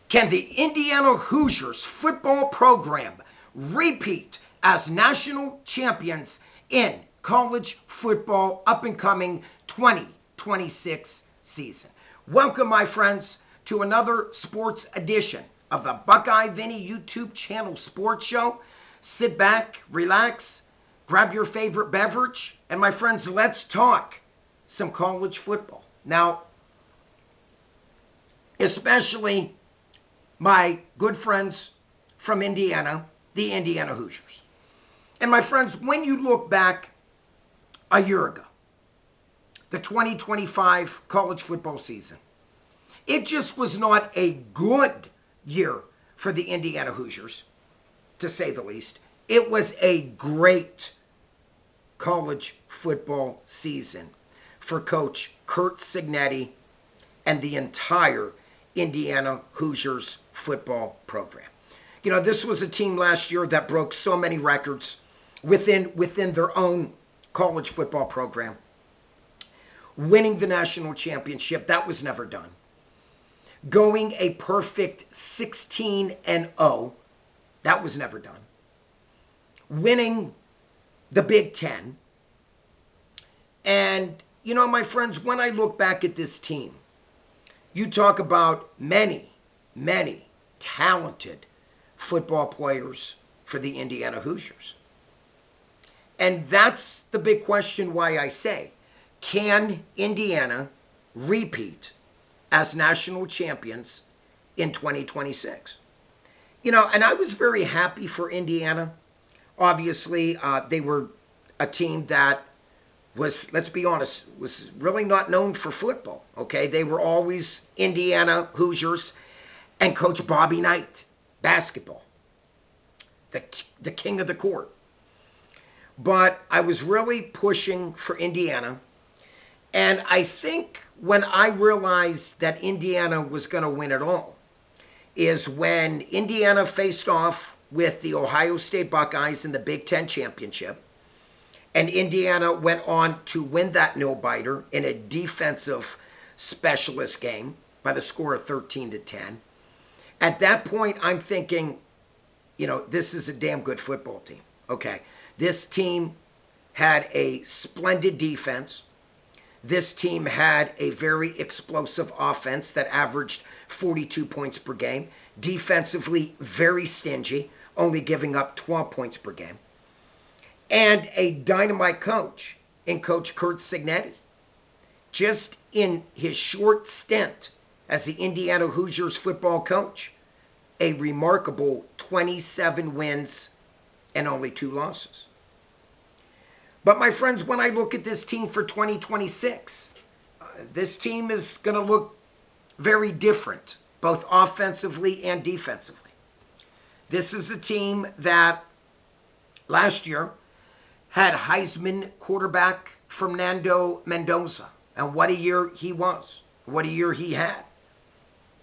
Can the Indiana Hoosiers football program repeat as national champions in college football up-and-coming 2026 season? Welcome, my friends, to another sports edition of the Buckeye Vinny YouTube channel sports show. Sit back, relax, grab your favorite beverage, and my friends, let's talk some college football. Now, especially my good friends from Indiana, the Indiana Hoosiers. And my friends, when you look back a year ago, the 2025 college football season, it just was not a good year for the Indiana Hoosiers, to say the least. It was a great college football season for Coach Curt Cignetti and the entire Indiana Hoosiers football program. You know, this was a team last year that broke so many records within their own college football program. Winning the national championship, that was never done. Going a perfect 16-0, that was never done. Winning the Big Ten. And, you know, my friends, when I look back at this team, you talk about many talented football players for the Indiana Hoosiers. And that's the big question why I say, can Indiana repeat as national champions in 2026? You know, and I was very happy for Indiana. Obviously, they were a team that was, let's be honest, was really not known for football, okay? They were always Indiana Hoosiers and Coach Bobby Knight, basketball, the king of the court. But I was really pushing for Indiana, and I think when I realized that Indiana was going to win it all is when Indiana faced off with the Ohio State Buckeyes in the Big Ten championship. And Indiana went on to win that nail-biter in a defensive specialist game by the score of 13-10. At that point, I'm thinking, you know, this is a damn good football team. Okay, this team had a splendid defense. This team had a very explosive offense that averaged 42 points per game. Defensively, very stingy, only giving up 12 points per game. And a dynamite coach in Coach Curt Cignetti. Just in his short stint as the Indiana Hoosiers football coach, a remarkable 27 wins and only 2 losses. But my friends, when I look at this team for 2026, this team is going to look very different, both offensively and defensively. This is a team that last year had Heisman quarterback Fernando Mendoza. And what a year he was. What a year he had.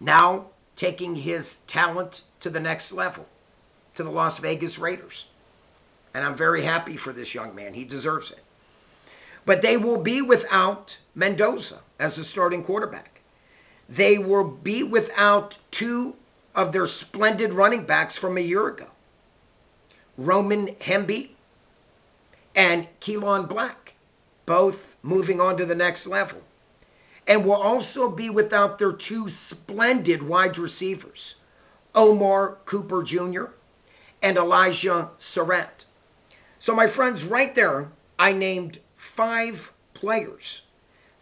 Now taking his talent to the next level, to the Las Vegas Raiders. And I'm very happy for this young man. He deserves it. But they will be without Mendoza as the starting quarterback. They will be without 2 of their splendid running backs from a year ago. Roman Hemby and Keelan Black, both moving on to the next level. And will also be without their 2 splendid wide receivers, Omar Cooper Jr. and Elijah Surratt. So my friends, right there, I named 5 players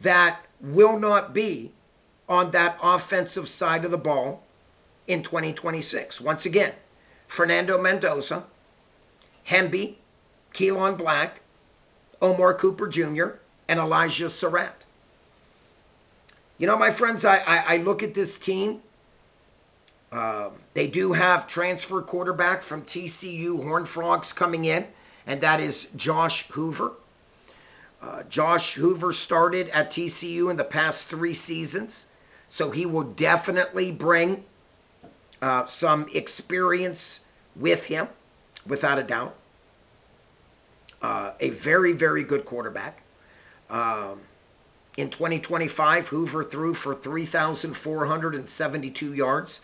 that will not be on that offensive side of the ball in 2026. Once again, Fernando Mendoza, Hemby, Keelan Black, Omar Cooper Jr., and Elijah Surratt. You know, my friends, I look at this team. They do have transfer quarterback from TCU Horned Frogs coming in, and that is Josh Hoover. Josh Hoover started at TCU in the past 3 seasons, so he will definitely bring some experience with him, without a doubt. A very, very good quarterback. In 2025, Hoover threw for 3,472 yards,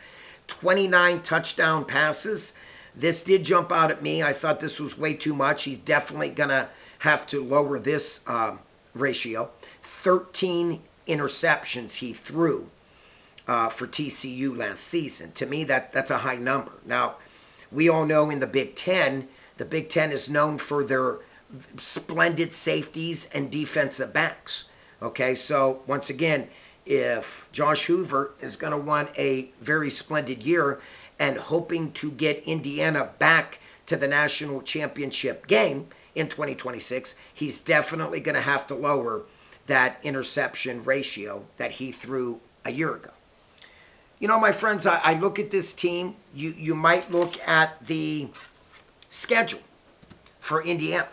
29 touchdown passes. This did jump out at me. I thought this was way too much. He's definitely going to have to lower this ratio. 13 interceptions he threw for TCU last season. To me, that's a high number. Now, we all know in the Big Ten is known for their splendid safeties and defensive backs. Okay, so once again, if Josh Hoover is going to want a very splendid year and hoping to get Indiana back to the national championship game in 2026, he's definitely going to have to lower that interception ratio that he threw a year ago. You know, my friends, I look at this team. You might look at the schedule for Indiana.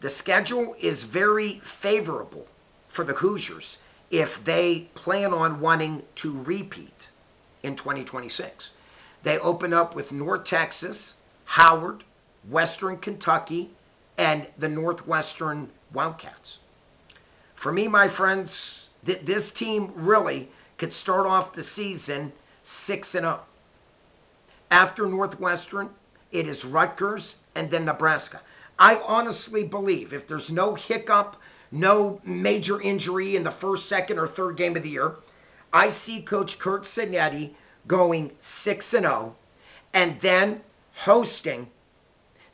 The schedule is very favorable for the Hoosiers if they plan on wanting to repeat in 2026. They open up with North Texas, Howard, Western Kentucky, and the Northwestern Wildcats. For me, my friends, this team really could start off the season 6-0. After Northwestern, it is Rutgers and then Nebraska. I honestly believe if there's no hiccup, no major injury in the first, second, or third game of the year, I see Coach Curt Cignetti going 6-0 and then hosting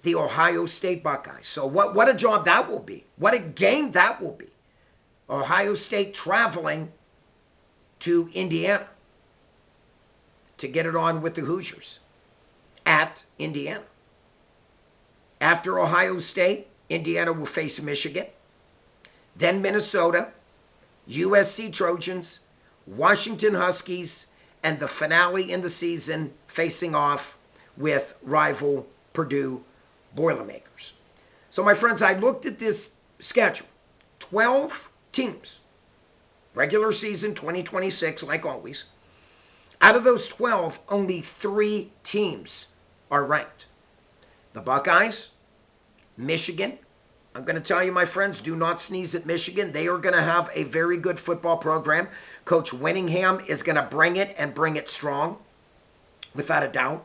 the Ohio State Buckeyes. So what a job that will be. What a game that will be. Ohio State traveling to Indiana to get it on with the Hoosiers at Indiana. After Ohio State, Indiana will face Michigan, then Minnesota, USC Trojans, Washington Huskies, and the finale in the season facing off with rival Purdue Boilermakers. So, my friends, I looked at this schedule. 12 teams. Regular season 2026, like always. Out of those 12, only 3 teams are ranked. The Buckeyes, Michigan. I'm going to tell you, my friends, do not sneeze at Michigan. They are going to have a very good football program. Coach Winningham is going to bring it and bring it strong, without a doubt.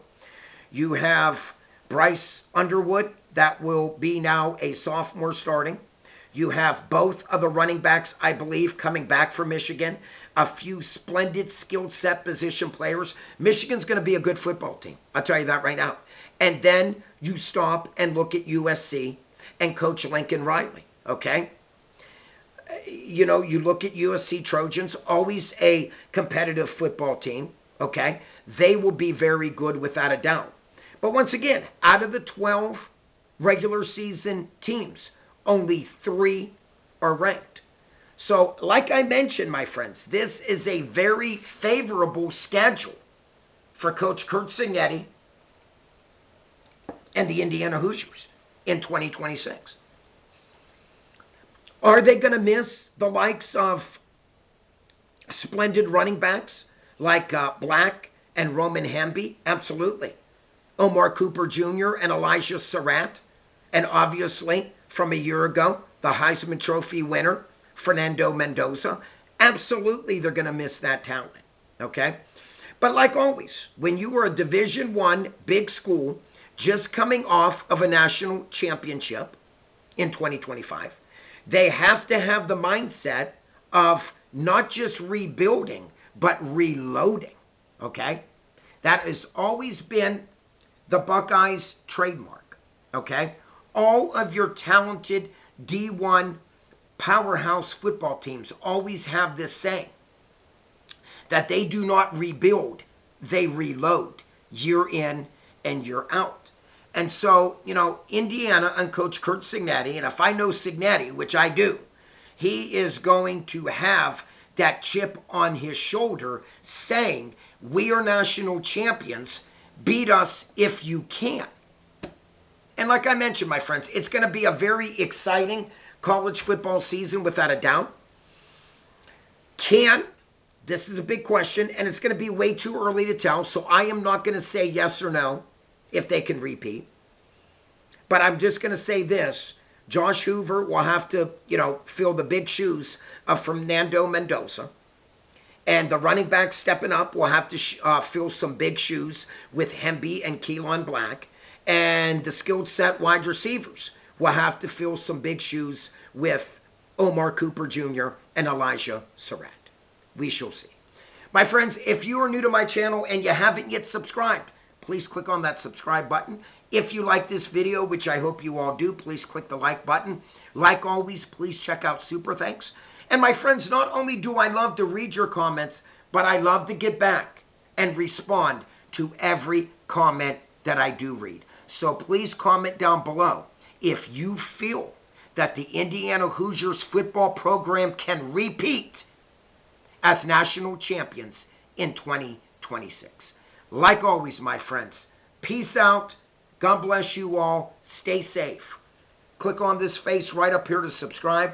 You have Bryce Underwood, that will be now a sophomore starting. You have both of the running backs, I believe, coming back from Michigan. A few splendid skill set position players. Michigan's going to be a good football team. I'll tell you that right now. And then you stop and look at USC and Coach Lincoln Riley, okay? You know, you look at USC Trojans, always a competitive football team, okay? They will be very good without a doubt. But once again, out of the 12 regular season teams, only 3 are ranked. So, like I mentioned, my friends, this is a very favorable schedule for Coach Curt Cignetti and the Indiana Hoosiers in 2026. Are they going to miss the likes of splendid running backs like Black and Roman Hemby? Absolutely. Omar Cooper Jr. and Elijah Surratt. And obviously, from a year ago, the Heisman Trophy winner, Fernando Mendoza. Absolutely, they're going to miss that talent. Okay? But like always, when you are a Division I big school just coming off of a national championship in 2025, they have to have the mindset of not just rebuilding, but reloading. Okay? That has always been the Buckeyes' trademark. Okay? All of your talented D1 powerhouse football teams always have this saying that they do not rebuild, they reload year in and year out. And so, you know, Indiana and Coach Curt Cignetti, and if I know Cignetti, which I do, he is going to have that chip on his shoulder saying, we are national champions, beat us if you can. And like I mentioned, my friends, it's going to be a very exciting college football season without a doubt. This is a big question, and it's going to be way too early to tell, so I am not going to say yes or no if they can repeat. But I'm just going to say this. Josh Hoover will have to, fill the big shoes of Fernando Mendoza. And the running backs stepping up will have to fill some big shoes with Hemby and Keelan Black. And the skilled set wide receivers will have to fill some big shoes with Omar Cooper Jr. and Elijah Surratt. We shall see. My friends, if you are new to my channel and you haven't yet subscribed, please click on that subscribe button. If you like this video, which I hope you all do, please click the like button. Like always, please check out Super Thanks. And my friends, not only do I love to read your comments, but I love to get back and respond to every comment that I do read. So please comment down below if you feel that the Indiana Hoosiers football program can repeat as national champions in 2026. Like always, my friends, peace out. God bless you all. Stay safe. Click on this face right up here to subscribe.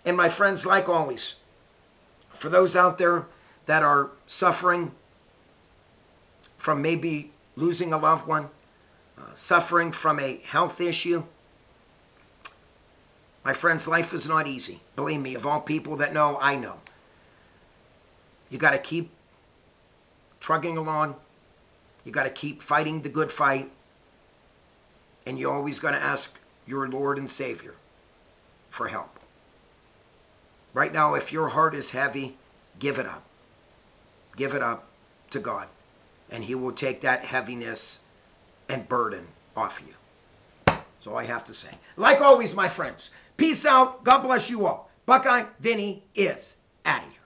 And my friends, like always, for those out there that are suffering from maybe losing a loved one, suffering from a health issue, my friends, life is not easy. Believe me, of all people that know, I know. You got to keep trugging along. You got to keep fighting the good fight. And you always got to ask your Lord and Savior for help. Right now, if your heart is heavy, give it up. Give it up to God. And He will take that heaviness and burden off you. That's all I have to say. Like always, my friends, peace out. God bless you all. Buckeye Vinny is out of here.